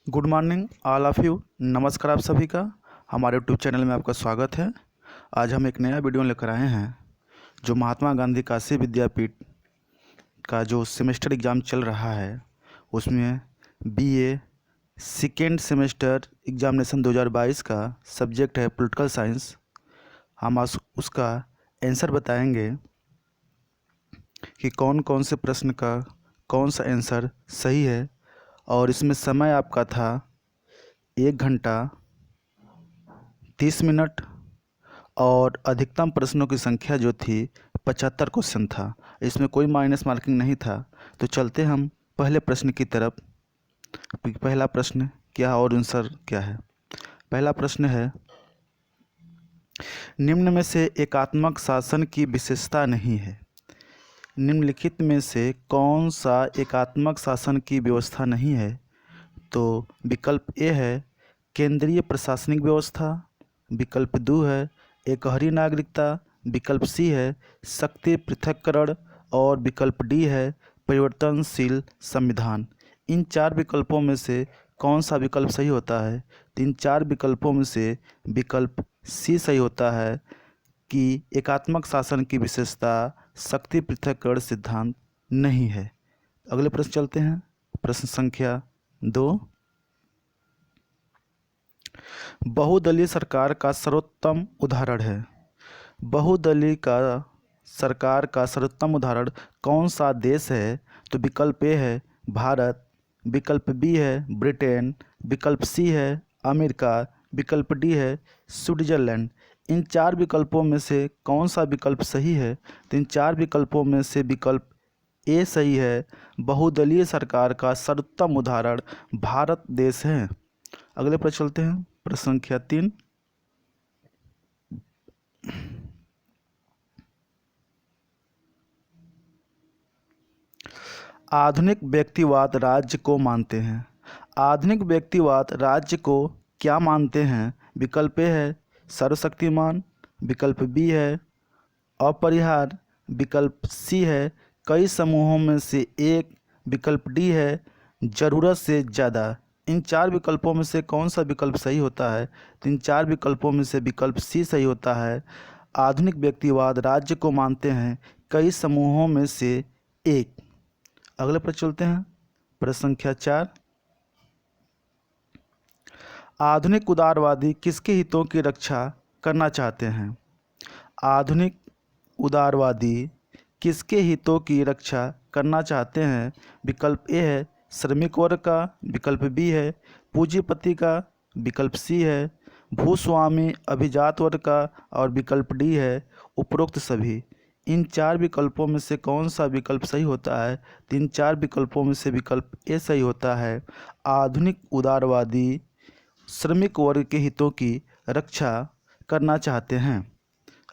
Good morning all of you. नमस्कार आप सभी का हमारे यूट्यूब चैनल में आपका स्वागत है। आज हम एक नया वीडियो लेकर आए हैं जो महात्मा गांधी काशी विद्यापीठ का जो सेमेस्टर एग्ज़ाम चल रहा है उसमें बीए सेकेंड सेमेस्टर एग्जामिनेशन 2022 का सब्जेक्ट है पॉलिटिकल साइंस। हम आज उसका आंसर बताएंगे कि कौन कौन से प्रश्न का कौन सा आंसर सही है। और इसमें समय आपका था 1 घंटा 30 मिनट और अधिकतम प्रश्नों की संख्या जो थी 75 क्वेश्चन था। इसमें कोई माइनस मार्किंग नहीं था। तो चलते हम पहले प्रश्न की तरफ। पहला प्रश्न क्या और आंसर क्या है। पहला प्रश्न है, निम्न में से एकात्मक शासन की विशेषता नहीं है। निम्नलिखित में से कौन सा एकात्मक शासन की व्यवस्था नहीं है। तो विकल्प ए है केंद्रीय प्रशासनिक व्यवस्था, विकल्प 2 है एकहरी नागरिकता, विकल्प सी है शक्ति पृथक्करण और विकल्प डी है परिवर्तनशील संविधान। इन चार विकल्पों में से कौन सा विकल्प सही होता है। तो इन चार विकल्पों में से विकल्प सी सही होता है कि एकात्मक शासन की विशेषता शक्ति पृथक्करण सिद्धांत नहीं है। अगले प्रश्न चलते हैं। प्रश्न संख्या 2, बहुदलीय सरकार का सर्वोत्तम उदाहरण है। बहुदलीय का सरकार का सर्वोत्तम उदाहरण कौन सा देश है। तो विकल्प ए है भारत, विकल्प बी है ब्रिटेन, विकल्प सी है अमेरिका, विकल्प डी है स्विट्जरलैंड। इन चार विकल्पों में से कौन सा विकल्प सही है। तो इन चार विकल्पों में से विकल्प ए सही है। बहुदलीय सरकार का सर्वोत्तम उदाहरण भारत देश है। अगले पर चलते हैं। प्रश्न संख्या 3, आधुनिक व्यक्तिवाद राज्य को मानते हैं। आधुनिक व्यक्तिवाद राज्य को क्या मानते हैं। विकल्प ए है सर्वशक्तिमान, विकल्प बी है अपरिहार्य, विकल्प सी है कई समूहों में से एक, विकल्प डी है ज़रूरत से ज़्यादा। इन चार विकल्पों में से कौन सा विकल्प सही होता है। तो इन चार विकल्पों में से विकल्प सी सही होता है। आधुनिक व्यक्तिवाद राज्य को मानते हैं कई समूहों में से एक। अगले पर चलते हैं। प्रश्न संख्या 4, आधुनिक उदारवादी किसके हितों की रक्षा करना चाहते हैं। आधुनिक उदारवादी किसके हितों की रक्षा करना चाहते हैं। विकल्प ए है श्रमिक वर्ग का, विकल्प बी है पूंजीपति का, विकल्प सी है भूस्वामी अभिजात वर्ग का और विकल्प डी है उपरोक्त सभी। इन चार विकल्पों में से कौन सा विकल्प सही होता है। तो इन चार विकल्पों में से विकल्प ए सही होता है। आधुनिक उदारवादी श्रमिक वर्ग के हितों की रक्षा करना चाहते हैं।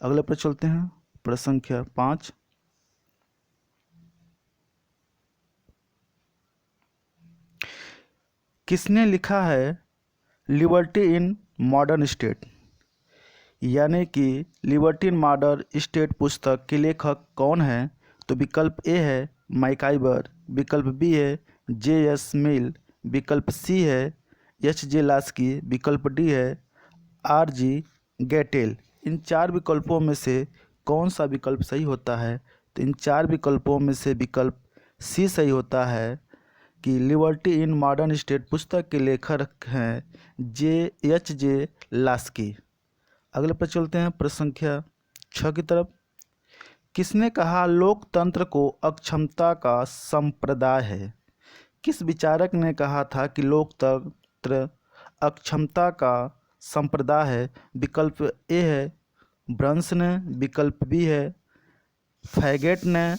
अगले पर चलते हैं। प्रश्न संख्या 5, किसने लिखा है लिबर्टी इन मॉडर्न स्टेट। यानी कि लिबर्टी इन मॉडर्न स्टेट पुस्तक के लेखक कौन है। तो विकल्प ए है मैकाइबर, विकल्प बी है जे.एस. मिल, विकल्प सी है एच.जे. लास्की, विकल्प डी है आर.जी. गैटेल। इन चार विकल्पों में से कौन सा विकल्प सही होता है। तो इन चार विकल्पों में से विकल्प सी सही होता है कि लिबर्टी इन मॉडर्न स्टेट पुस्तक के लेखक हैं जे.जे. लास्की। अगले पर चलते हैं। प्रश्न संख्या 6 की तरफ, किसने कहा लोकतंत्र को अक्षमता का संप्रदाय है। किस विचारक ने कहा था कि लोकतंत्र अक्षमता का संप्रदाय है। विकल्प ए है ब्रंस ने, विकल्प बी है फैगेट ने,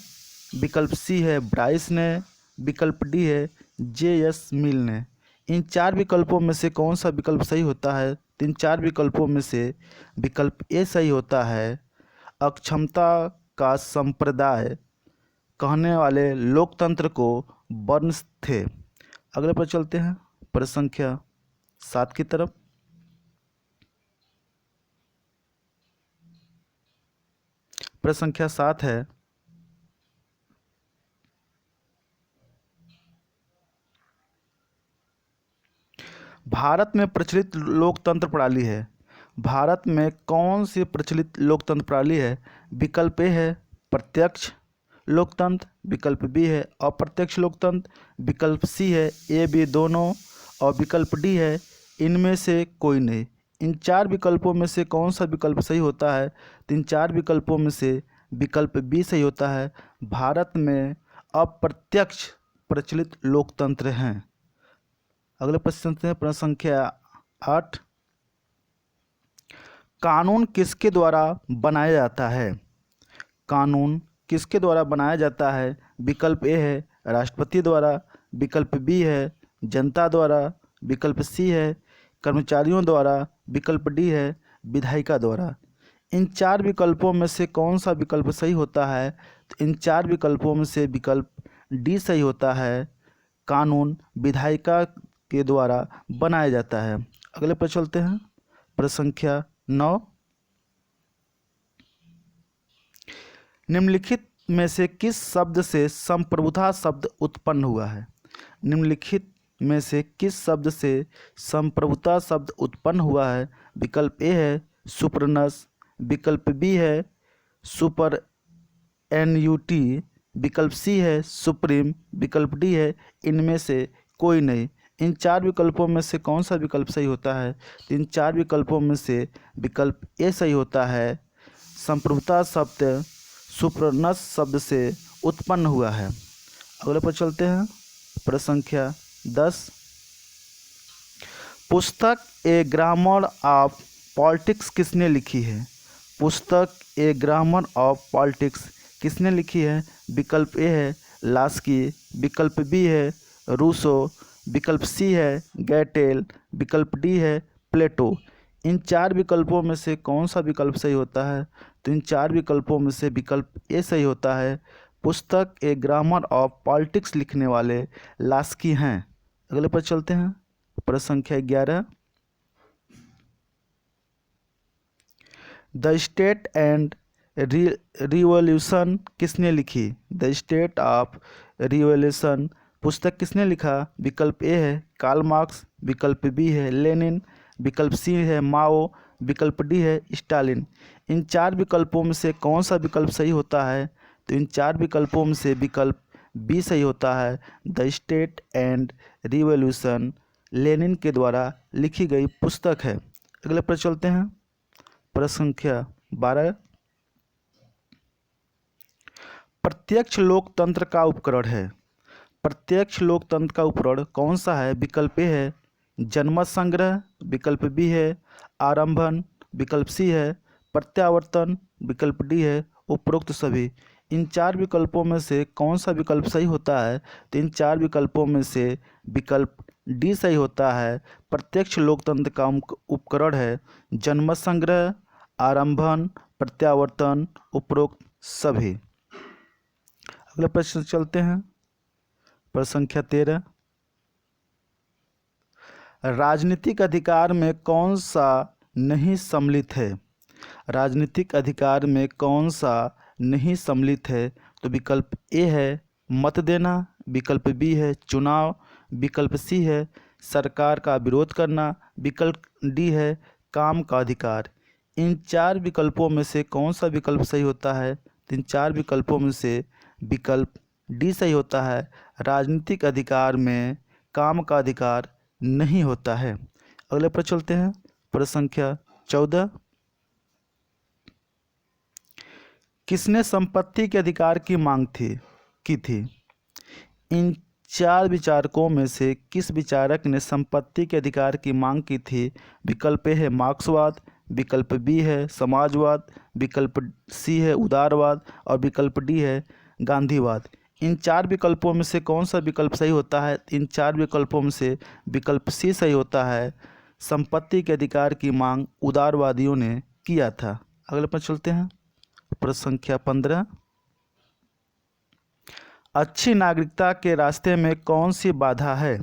विकल्प सी है ब्राइस ने, विकल्प डी है जे.एस. मिल ने। इन चार विकल्पों में से कौन सा विकल्प सही होता है। तो इन चार विकल्पों में से विकल्प ए सही होता है। अक्षमता का संप्रदाय कहने वाले लोकतंत्र को बर्न्स थे। अगले पर चलते हैं। प्रश्न संख्या 7 की तरफ, प्रश्न संख्या 7 है, भारत में प्रचलित लोकतंत्र प्रणाली है। भारत में कौन सी प्रचलित लोकतंत्र प्रणाली है? विकल्प ए है प्रत्यक्ष लोकतंत्र, विकल्प बी है अप्रत्यक्ष लोकतंत्र, विकल्प सी है ए बी दोनों, और विकल्प डी है इनमें से कोई नहीं। इन चार विकल्पों में से कौन सा विकल्प सही होता है? तो इन चार विकल्पों में से विकल्प बी सही होता है। भारत में अप्रत्यक्ष प्रचलित लोकतंत्र हैं। अगले प्रश्न चलते हैं, प्रश्न संख्या 8। कानून किसके द्वारा बनाया जाता है? कानून किसके द्वारा बनाया जाता है? विकल्प ए है राष्ट्रपति द्वारा, विकल्प बी है जनता द्वारा, विकल्प सी है कर्मचारियों द्वारा, विकल्प डी है विधायिका द्वारा। इन चार विकल्पों में से कौन सा विकल्प सही होता है? तो इन चार विकल्पों में से विकल्प डी सही होता है। कानून विधायिका के द्वारा बनाया जाता है। अगले पर चलते हैं, प्रश्न संख्या 9। निम्नलिखित में से किस शब्द से संप्रभुता शब्द उत्पन्न हुआ है? निम्नलिखित में से किस शब्द से संप्रभुता शब्द उत्पन्न हुआ है? विकल्प ए है सुपरनस, विकल्प बी है सुपर NUT, विकल्प सी है सुप्रीम, विकल्प डी है इनमें से कोई नहीं। इन चार विकल्पों में से कौन सा विकल्प सही होता है? तो इन चार विकल्पों में से विकल्प ए सही होता है। संप्रभुता शब्द सुपरनस शब्द से उत्पन्न हुआ है। अगले पर चलते हैं, प्रश्न संख्या 10। पुस्तक ए ग्रामर ऑफ पॉलिटिक्स किसने लिखी है? पुस्तक ए ग्रामर ऑफ पॉलिटिक्स किसने लिखी है? विकल्प ए है लास्की, विकल्प बी है रूसो, विकल्प सी है गैटेल, विकल्प डी है प्लेटो। इन चार विकल्पों में से कौन सा विकल्प सही होता है? तो इन चार विकल्पों में से विकल्प ए सही होता है। पुस्तक ए ग्रामर ऑफ पॉलिटिक्स लिखने वाले लास्की हैं। अगले पर चलते हैं, प्रश्न संख्या 11। द स्टेट एंड रिवॉल्यूशन किसने लिखी? द स्टेट ऑफ रिवॉल्यूशन पुस्तक किसने लिखा? विकल्प ए है कार्ल मार्क्स, विकल्प बी है लेनिन, विकल्प सी है माओ, विकल्प डी है स्टालिन। इन चार विकल्पों में से कौन सा विकल्प सही होता है? तो इन चार विकल्पों में से विकल्प बी सही होता है। The state and revolution Lenin के द्वारा लिखी गई पुस्तक है। अगले पर चलते हैं, प्रश्न संख्या 12। प्रत्यक्ष लोकतंत्र का उपकरण है। प्रत्यक्ष लोकतंत्र का उपकरण कौन सा है? विकल्प ए है जनमत संग्रह, विकल्प बी है आरंभन, विकल्प सी है प्रत्यावर्तन, विकल्प डी है उपरोक्त सभी। इन चार विकल्पों में से कौन सा विकल्प सही होता है? तो इन चार विकल्पों में से विकल्प डी सही होता है। प्रत्यक्ष लोकतंत्र का उपकरण है जनमत संग्रह, आरंभन, प्रत्यावर्तन, उपरोक्त सभी। अगले प्रश्न चलते हैं, प्रश्न संख्या 13। राजनीतिक अधिकार में कौन सा नहीं सम्मिलित है? राजनीतिक अधिकार में कौन सा नहीं सम्मिलित है? तो विकल्प ए है मत देना, विकल्प बी है चुनाव, विकल्प सी है सरकार का विरोध करना, विकल्प डी है काम का अधिकार। इन चार विकल्पों में से कौन सा विकल्प सही होता है? इन चार विकल्पों में से विकल्प डी सही होता है। राजनीतिक अधिकार में काम का अधिकार नहीं होता है। अगले पर चलते हैं, प्रश्न संख्या 14। किसने संपत्ति के अधिकार की मांग की थी? इन चार विचारकों में से किस विचारक ने संपत्ति के अधिकार की मांग की थी? विकल्प ए है मार्क्सवाद, विकल्प बी है समाजवाद, विकल्प सी है उदारवाद, और विकल्प डी है गांधीवाद। इन चार विकल्पों में से कौन सा विकल्प सही होता है? इन चार विकल्पों में से विकल्प सी सही होता है। संपत्ति के अधिकार की मांग उदारवादियों ने किया था। अगले पर चलते हैं, प्रश्न संख्या 15। अच्छी नागरिकता के रास्ते में कौन सी बाधा है?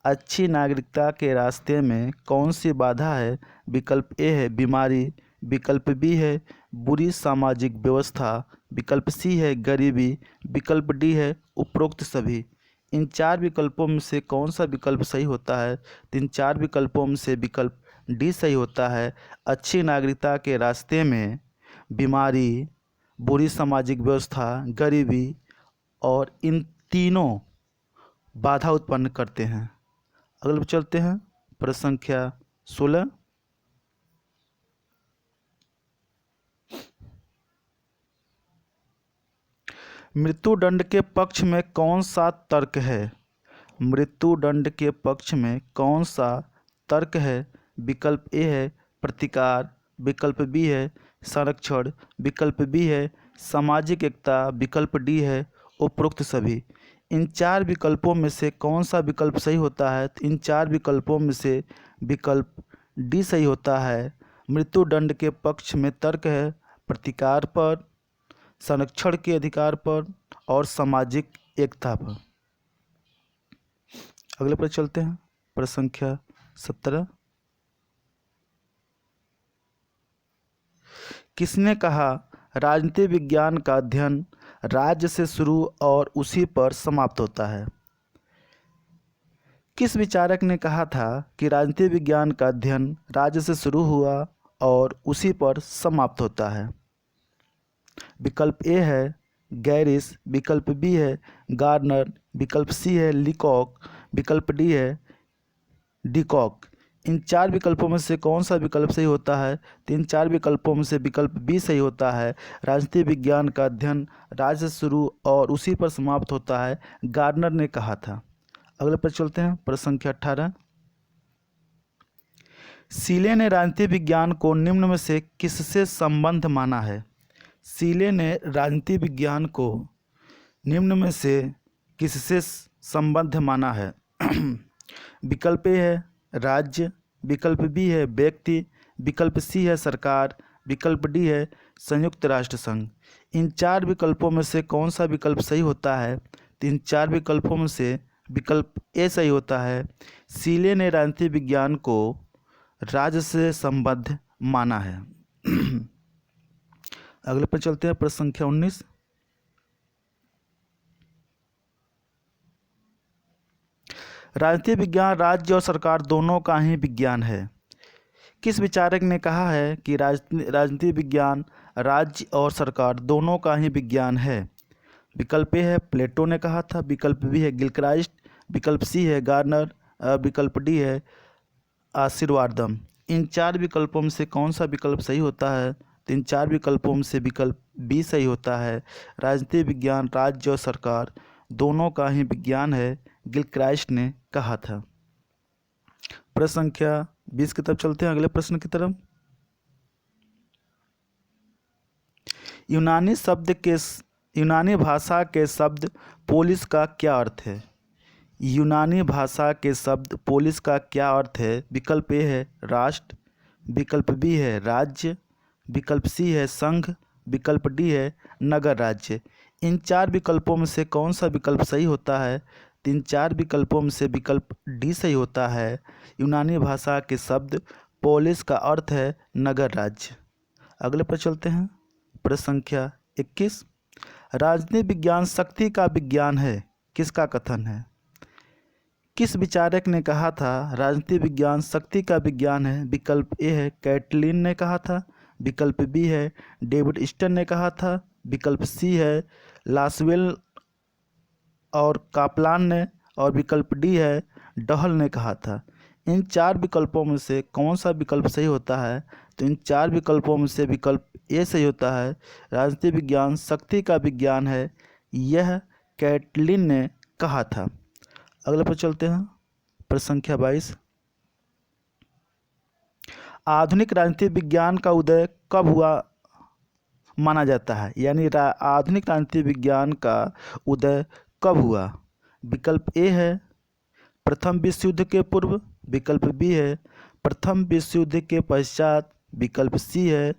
अच्छी नागरिकता के रास्ते में कौन सी बाधा है? विकल्प ए है बीमारी, विकल्प बी है बुरी सामाजिक व्यवस्था, विकल्प सी है गरीबी, विकल्प डी है उपरोक्त सभी। इन चार विकल्पों में से कौन सा विकल्प सही होता है? तो इन चार विकल्पों में से विकल्प डी सही होता है। अच्छी नागरिकता के रास्ते में बीमारी, बुरी सामाजिक व्यवस्था, गरीबी और इन तीनों बाधा उत्पन्न करते हैं। अगले पर चलते हैं, प्रश्न संख्या 16। मृत्युदंड के पक्ष में कौन सा तर्क है? मृत्युदंड के पक्ष में कौन सा तर्क है? विकल्प ए है प्रतिकार, विकल्प बी है संरक्षण, विकल्प बी है सामाजिक एकता, विकल्प डी है उपरोक्त सभी। इन चार विकल्पों में से कौन सा विकल्प सही होता है? तो इन चार विकल्पों में से विकल्प डी सही होता है। मृत्युदंड के पक्ष में तर्क है प्रतिकार पर, संरक्षण के अधिकार पर और सामाजिक एकता पर। अगले पर चलते हैं, प्रश्न संख्या 17। किसने कहा राजनीति विज्ञान का अध्ययन राज्य से शुरू और उसी पर समाप्त होता है? किस विचारक ने कहा था कि राजनीति विज्ञान का अध्ययन राज्य से शुरू हुआ और उसी पर समाप्त होता है? विकल्प ए है गैरिस, विकल्प बी है गार्नर, विकल्प सी है लीकॉक, विकल्प डी है डीकॉक। इन चार विकल्पों में से कौन सा विकल्प सही होता है? तो इन चार विकल्पों में से विकल्प बी सही होता है। राजनीति विज्ञान का अध्ययन राज्य से शुरू और उसी पर समाप्त होता है, गार्नर ने कहा था। अगले पर चलते हैं, प्रश्न संख्या 18। सीले ने राजनीति विज्ञान को निम्न में से किससे संबंध माना है? सीले ने राजनीति विज्ञान को निम्न में से किससे संबंध माना है? विकल्प ए है राज्य, विकल्प बी है व्यक्ति, विकल्प सी है सरकार, विकल्प डी है संयुक्त राष्ट्र संघ। इन चार विकल्पों में से कौन सा विकल्प सही होता है? तो इन चार विकल्पों में से विकल्प ए सही होता है। सीले ने राजनीति विज्ञान को राज्य से संबद्ध माना है। अगले पर चलते हैं, प्रश्न संख्या 19। राजनीति विज्ञान राज्य और सरकार दोनों का ही विज्ञान है। किस विचारक ने कहा है कि राजनीति विज्ञान राज्य और सरकार दोनों का ही विज्ञान है? विकल्प ए है प्लेटो ने कहा था, विकल्प बी है गिलक्राइस्ट, विकल्प सी है गार्नर, विकल्प डी है आशीर्वादम। इन चार विकल्पों में से कौन सा विकल्प सही होता है? तो इन चार विकल्पों में से विकल्प बी सही होता है। राजनीति विज्ञान राज्य और सरकार दोनों का ही विज्ञान है, गिलक्राइस्ट ने कहा था। प्रश्न संख्या 20 की तरफ चलते हैं, अगले प्रश्न की तरफ। यूनानी भाषा के शब्द पोलिस का क्या अर्थ है? यूनानी भाषा के शब्द पोलिस का क्या अर्थ है? विकल्प ए है राष्ट्र, विकल्प बी है राज्य, विकल्प सी है संघ, विकल्प डी है नगर राज्य। इन चार विकल्पों में से कौन सा विकल्प सही होता है? तीन चार विकल्पों में से विकल्प डी सही होता है। यूनानी भाषा के शब्द पोलिस का अर्थ है नगर राज्य। अगले पर चलते हैं, प्रश्न संख्या 21। राजनीति विज्ञान शक्ति का विज्ञान है, किसका कथन है? किस विचारक ने कहा था राजनीति विज्ञान शक्ति का विज्ञान है? विकल्प ए है कैटलिन ने कहा था, विकल्प बी है डेविड स्टन ने कहा था, विकल्प सी है लासवेल और कापलान ने, और विकल्प डी है डहल ने कहा था। इन चार विकल्पों में से कौन सा विकल्प सही होता है? तो इन चार विकल्पों में से विकल्प ए सही होता है। राजनीति विज्ञान शक्ति का विज्ञान है, यह कैटलिन ने कहा था। अगले पर चलते हैं, प्रश्न संख्या 22। आधुनिक राजनीति विज्ञान का उदय कब हुआ माना जाता है? यानी आधुनिक राजनीति विज्ञान का उदय कब हुआ? विकल्प ए है प्रथम विश्व युद्ध के पूर्व, विकल्प बी है प्रथम विश्व युद्ध के पश्चात, विकल्प सी है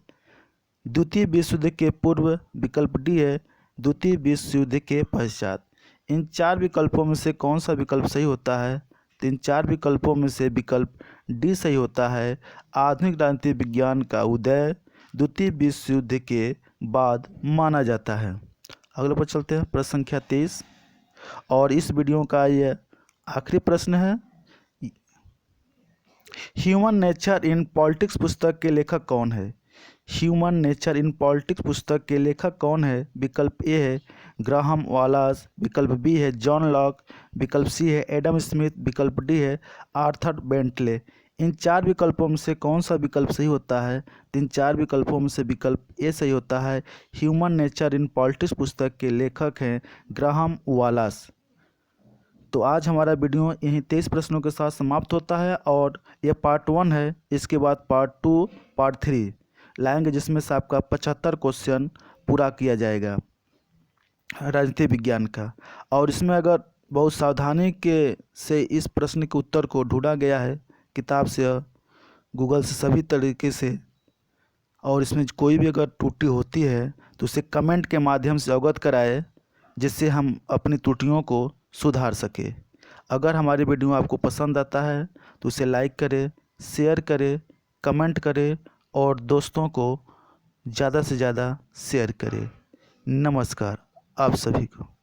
द्वितीय विश्व युद्ध के पूर्व, विकल्प डी है द्वितीय विश्व युद्ध के पश्चात। इन चार विकल्पों में से कौन सा विकल्प सही होता है? तो इन चार विकल्पों में से विकल्प डी सही होता है। आधुनिक राजनीति विज्ञान का उदय द्वितीय विश्व युद्ध के बाद माना जाता है। अगले पर चलते हैं, प्रश्न संख्या 23। और इस वीडियो का ये आखिरी प्रश्न है। ह्यूमन नेचर इन पॉलिटिक्स पुस्तक के लेखक कौन है? ह्यूमन नेचर इन पॉलिटिक्स पुस्तक के लेखक कौन है? विकल्प ए है ग्राहम वालास, विकल्प बी है जॉन लॉक, विकल्प सी है एडम स्मिथ, विकल्प डी है आर्थर बेंटले। इन चार विकल्पों में से कौन सा विकल्प सही होता है? इन चार विकल्पों में से विकल्प ए सही होता है। ह्यूमन नेचर इन पॉलिटिक्स पुस्तक के लेखक हैं ग्राहम वालास। तो आज हमारा वीडियो यहीं 23 प्रश्नों के साथ समाप्त होता है और यह पार्ट 1 है। इसके बाद पार्ट 2, पार्ट 3 लाएंगे, जिसमें से आपका 75 क्वेश्चन पूरा किया जाएगा राजनीति विज्ञान का। और इसमें अगर बहुत सावधानी के से इस प्रश्न के उत्तर को ढूंढा गया है किताब से, गूगल से, सभी तरीके से। और इसमें कोई भी अगर त्रुटि होती है तो उसे कमेंट के माध्यम से अवगत कराए, जिससे हम अपनी त्रुटियों को सुधार सके। अगर हमारी वीडियो आपको पसंद आता है तो उसे लाइक करें, शेयर करें, कमेंट करें और दोस्तों को ज़्यादा से ज़्यादा शेयर करें। नमस्कार आप सभी को।